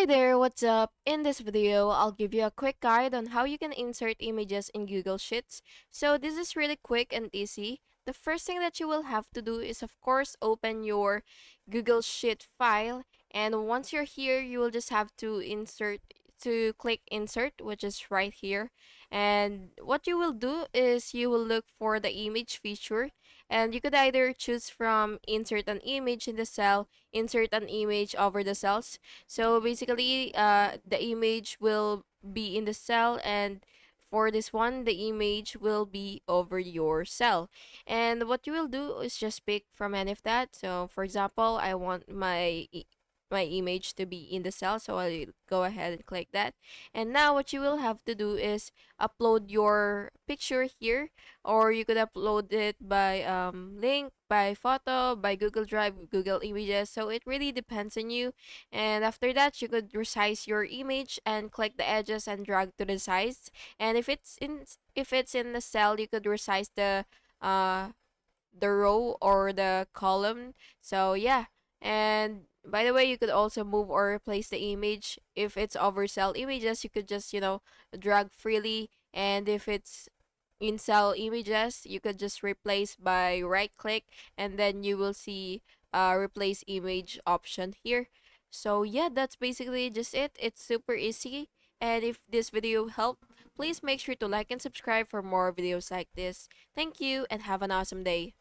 Hi there, what's up? In this video, I'll give you a quick guide on how you can insert images in Google Sheets. So this is really quick and easy. The first thing that you will have to do is of course open your Google Sheet file, and once you're here, you will just have to click insert, which is right here. And what you will do is you will look for the image feature, and you could either choose from insert an image in the cell, insert an image over the cells. So basically, the image will be in the cell, and for this one, the image will be over your cell. And what you will do is just pick from any of that. So for example, I want my image to be in the cell, so I'll go ahead and click that. And now what you will have to do is upload your picture here, or you could upload it by link, by photo, by Google Drive, Google Images. So it really depends on you. And after that, you could resize your image and click the edges and drag to the size. And if it's in the cell, you could resize uh the row or the column. So yeah. And by the way, you could also move or replace the image. If it's over cell images, you could just, drag freely. And if it's in cell images, you could just replace by right click, and then you will see replace image option here. So yeah, that's basically just it. It's super easy. And if this video helped, please make sure to like and subscribe for more videos like this. Thank you and have an awesome day.